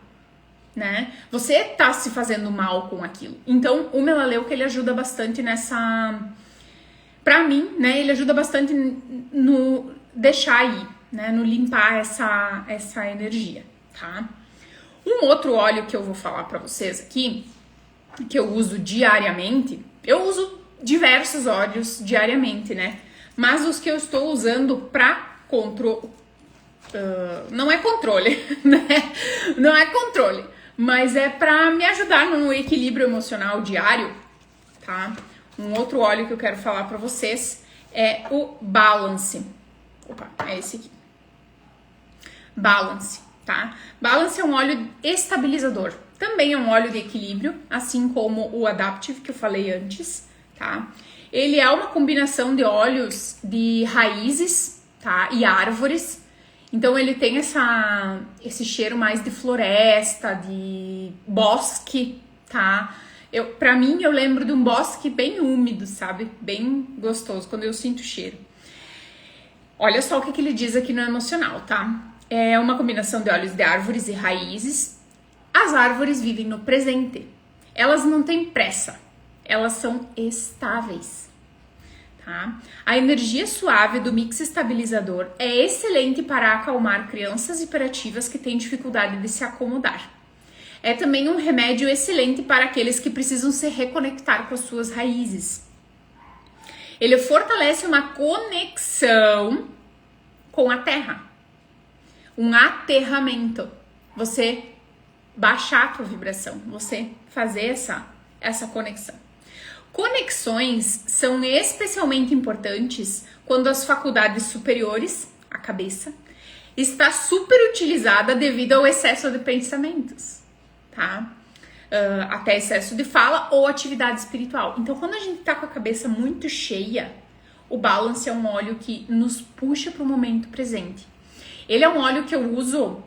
né? Você tá se fazendo mal com aquilo. Então o melaleuca ele ajuda bastante nessa... Pra mim, né? Ele ajuda bastante no deixar aí, né? No limpar essa energia, tá? Um outro óleo que eu vou falar pra vocês aqui, que eu uso diariamente, eu uso diversos óleos diariamente, né? Mas os que eu estou usando pra controle, não é controle, né? Não é controle, mas é pra me ajudar no equilíbrio emocional diário, tá? Um outro óleo que eu quero falar pra vocês é o Balance. Opa, é esse aqui. Balance, tá? Balance é um óleo estabilizador. Também é um óleo de equilíbrio, assim como o Adaptive que eu falei antes, tá? Ele é uma combinação de óleos de raízes, tá? E árvores. Então ele tem esse cheiro mais de floresta, de bosque, tá? Pra mim, eu lembro de um bosque bem úmido, sabe? Bem gostoso, quando eu sinto o cheiro. Olha só o que ele diz aqui no emocional, tá? É uma combinação de óleos de árvores e raízes. As árvores vivem no presente. Elas não têm pressa. Elas são estáveis, tá? A energia suave do mix estabilizador é excelente para acalmar crianças hiperativas que têm dificuldade de se acomodar. É também um remédio excelente para aqueles que precisam se reconectar com as suas raízes. Ele fortalece uma conexão com a terra. Um aterramento. Você baixar a tua vibração, você fazer essa conexão. Conexões são especialmente importantes quando as faculdades superiores, a cabeça, está super utilizada devido ao excesso de pensamentos, tá? Até excesso de fala ou atividade espiritual. Então, quando a gente tá com a cabeça muito cheia, o Balance é um óleo que nos puxa para o momento presente. Ele é um óleo que eu uso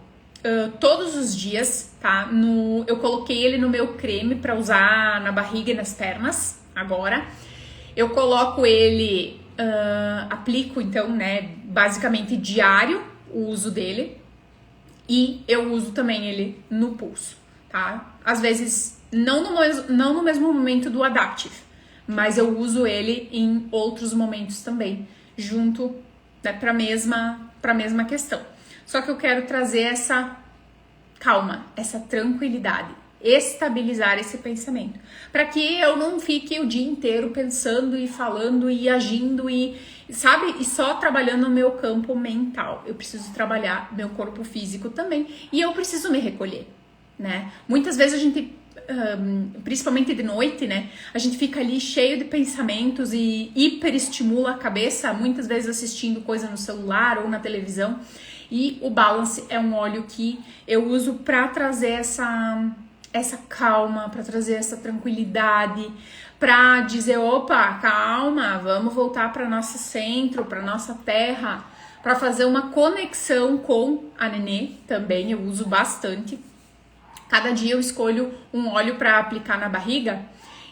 todos os dias, tá? Eu coloquei ele no meu creme para usar na barriga e nas pernas agora. Eu coloco ele, aplico então, né, basicamente diário o uso dele. E eu uso também ele no pulso, tá? Às vezes, não no mesmo momento do Adaptive, mas eu uso ele em outros momentos também, junto, né, pra mesma questão. Só que eu quero trazer essa calma, essa tranquilidade, estabilizar esse pensamento, para que eu não fique o dia inteiro pensando e falando e agindo e, sabe, e só trabalhando no meu campo mental. Eu preciso trabalhar meu corpo físico também e eu preciso me recolher, né? Muitas vezes a gente, principalmente de noite, né, a gente fica ali cheio de pensamentos e hiperestimula a cabeça, muitas vezes assistindo coisa no celular ou na televisão. E o Balance é um óleo que eu uso para trazer essa calma, para trazer essa tranquilidade, para dizer, opa, calma, vamos voltar para nosso centro, para nossa terra, para fazer uma conexão com a Nenê também, eu uso bastante. Cada dia eu escolho um óleo para aplicar na barriga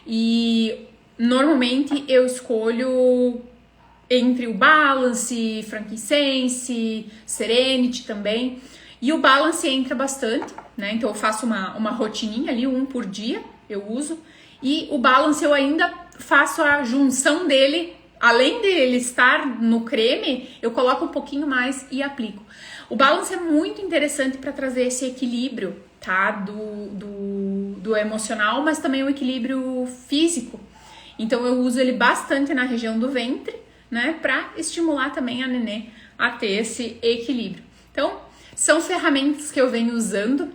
e normalmente eu escolho entre o Balance, Frankincense, Serenity também. E o Balance entra bastante, né? Então eu faço uma rotininha ali, um por dia eu uso. E o Balance eu ainda faço a junção dele, além dele estar no creme, eu coloco um pouquinho mais e aplico. O Balance é muito interessante para trazer esse equilíbrio, tá? Do emocional, mas também o equilíbrio físico. Então eu uso ele bastante na região do ventre, né, para estimular também a Nenê a ter esse equilíbrio. Então, são ferramentas que eu venho usando,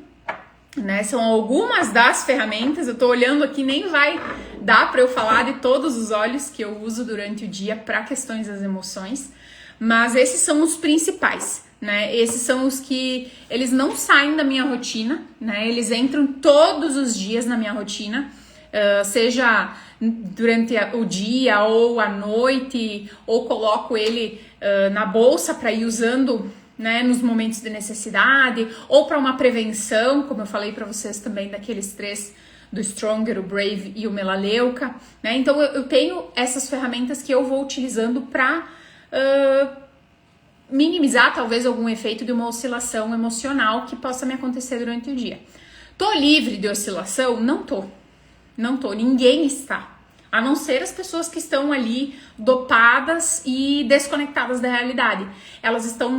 né, são algumas das ferramentas, eu tô olhando aqui, nem vai dar para eu falar de todos os óleos que eu uso durante o dia para questões das emoções, mas esses são os principais, né, esses são os que, eles não saem da minha rotina, né, eles entram todos os dias na minha rotina, seja durante o dia ou à noite, ou coloco ele na bolsa para ir usando, né, nos momentos de necessidade, ou para uma prevenção, como eu falei para vocês também daqueles três, do Stronger, o Brave e o Melaleuca, né? Então eu tenho essas ferramentas que eu vou utilizando para minimizar talvez algum efeito de uma oscilação emocional que possa me acontecer durante o dia. Tô livre de oscilação? Não tô. Não tô, ninguém está. A não ser as pessoas que estão ali dopadas e desconectadas da realidade. Elas estão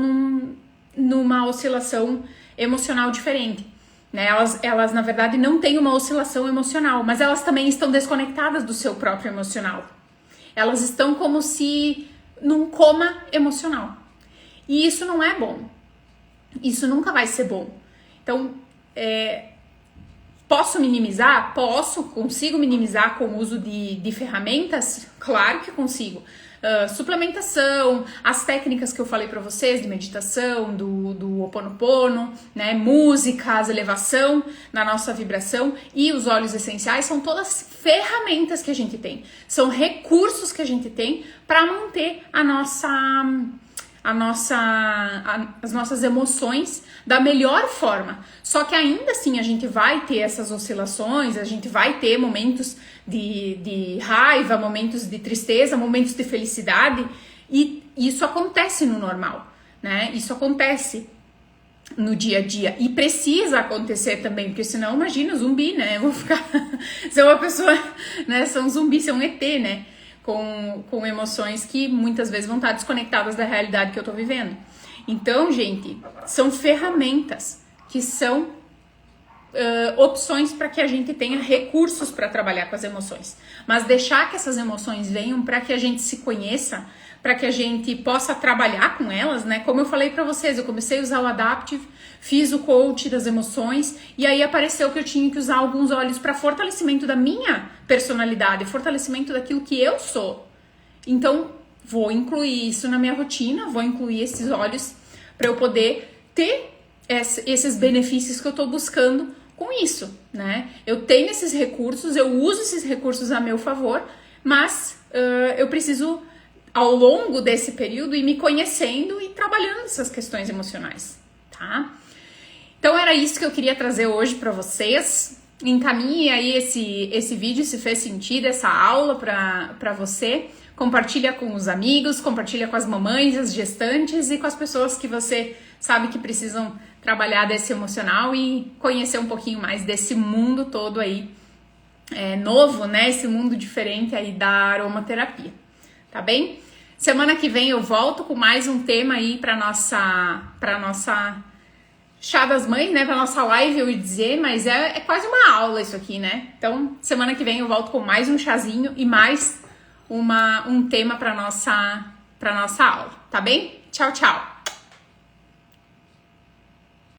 numa oscilação emocional diferente, né? Elas, na verdade, não têm uma oscilação emocional, mas elas também estão desconectadas do seu próprio emocional. Elas estão como se num coma emocional. E isso não é bom. Isso nunca vai ser bom. Então, posso minimizar? Posso, consigo minimizar com o uso de ferramentas? Claro que consigo. Suplementação, as técnicas que eu falei para vocês de meditação, do Ho'oponopono, né, músicas, elevação na nossa vibração e os óleos essenciais são todas ferramentas que a gente tem. São recursos que a gente tem para manter as nossas emoções da melhor forma. Só que ainda assim a gente vai ter essas oscilações, a gente vai ter momentos de raiva, momentos de tristeza, momentos de felicidade, e isso acontece no normal, né? Isso acontece no dia a dia e precisa acontecer também, porque senão imagina o zumbi, né? Eu vou ficar ser uma pessoa, né? Ser um zumbi, ser um ET, né? Com emoções que muitas vezes vão estar desconectadas da realidade que eu tô vivendo. Então, gente, são ferramentas que são opções para que a gente tenha recursos para trabalhar com as emoções. Mas deixar que essas emoções venham para que a gente se conheça, para que a gente possa trabalhar com elas, né? Como eu falei para vocês, eu comecei a usar o Adaptive, fiz o coach das emoções e aí apareceu que eu tinha que usar alguns óleos para fortalecimento da minha personalidade, fortalecimento daquilo que eu sou. Então, vou incluir isso na minha rotina, vou incluir esses óleos para eu poder ter esses benefícios que eu tô buscando com isso, né? Eu tenho esses recursos, eu uso esses recursos a meu favor, mas eu preciso ao longo desse período e me conhecendo e trabalhando essas questões emocionais, tá? Então era isso que eu queria trazer hoje para vocês. Encaminhe aí esse vídeo se fez sentido, essa aula para você. Compartilha com os amigos, compartilha com as mamães, as gestantes e com as pessoas que você sabe que precisam trabalhar desse emocional e conhecer um pouquinho mais desse mundo todo aí, novo, né? Esse mundo diferente aí da aromaterapia, tá bem? Semana que vem eu volto com mais um tema aí para nossa Chá das Mães, né? Para nossa live, eu ia dizer, mas é quase uma aula isso aqui, né? Então, semana que vem eu volto com mais um chazinho e mais um tema para nossa aula, tá bem? Tchau, tchau!